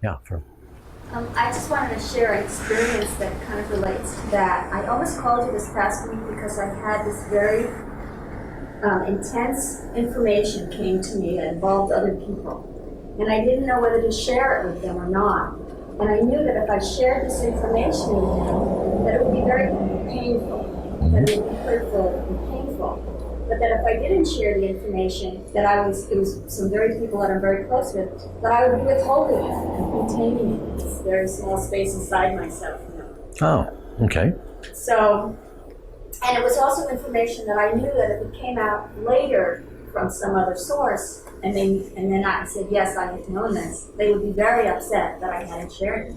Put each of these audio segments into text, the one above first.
Yeah, Fern. I just wanted to share an experience that kind of relates to that. I almost called you this past week because I had this very intense information came to me that involved other people. And I didn't know whether to share it with them or not. And I knew that if I shared this information with them, that it would be very painful, that it would be hurtful and painful. But that if I didn't share the information, that it was some very people that I'm very close with, that I would be withholding it and containing it in this very small space inside myself. Oh, okay. So, and it was also information that I knew that if it came out later from some other source, and then I said, yes, I had known this, they would be very upset that I hadn't shared it,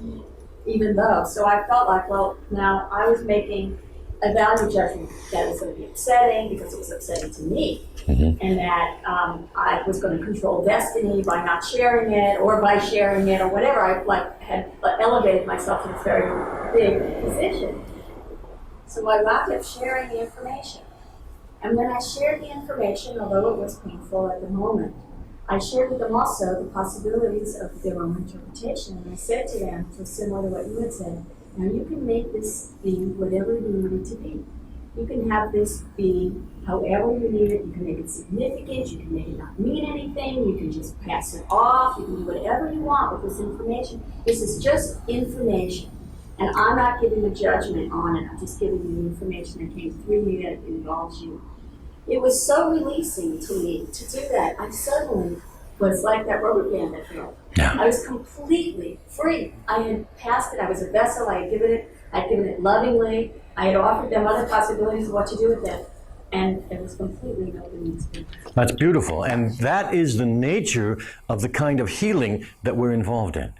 even though. So I felt like, well, now I was making a value judgment that was going to be upsetting because it was upsetting to me, and that I was going to control destiny by not sharing it or by sharing it or whatever. I had elevated myself in a very big position. So I wound up sharing the information. And when I shared the information, although it was painful at the moment, I shared with them also the possibilities of their own interpretation. And I said to them, so similar to what you had said, now you can make this be whatever you need it to be. You can have this be however you need it. You can make it significant. You can make it not mean anything. You can just pass it off. You can do whatever you want with this information. This is just information. And I'm not giving a judgment on it. I'm just giving you the information that came through me that involves you. It was so releasing to me to do that. I suddenly was like that rubber band that fell. Yeah. I was completely free. I had passed it. I was a vessel. I had given it lovingly. I had offered them other possibilities of what to do with it. And it was completely an open experience. That's beautiful. And that is the nature of the kind of healing that we're involved in.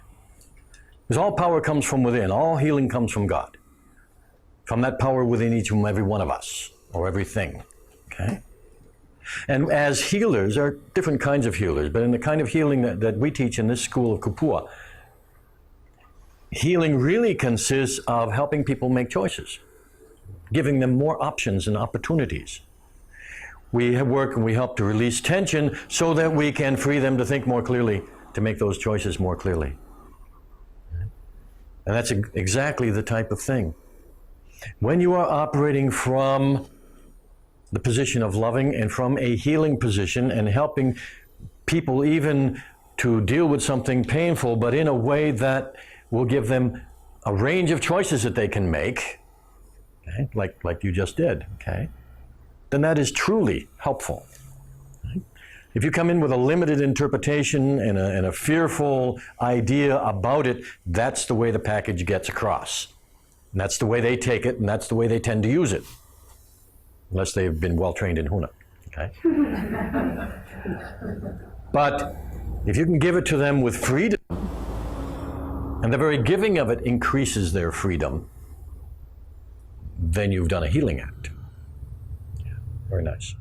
Because all power comes from within. All healing comes from God. From that power within each and every one of us, or everything. Okay? And as healers, there are different kinds of healers, but in the kind of healing that we teach in this school of Kupua, healing really consists of helping people make choices, giving them more options and opportunities. We work and we help to release tension so that we can free them to think more clearly, to make those choices more clearly. And that's exactly the type of thing. When you are operating from the position of loving and from a healing position and helping people even to deal with something painful, but in a way that will give them a range of choices that they can make, okay, like you just did, okay, then that is truly helpful. Right? If you come in with a limited interpretation and a fearful idea about it, that's the way the package gets across. And that's the way they take it, and that's the way they tend to use it. Unless they've been well trained in Huna, okay? But if you can give it to them with freedom, and the very giving of it increases their freedom, then you've done a healing act. Yeah, very nice.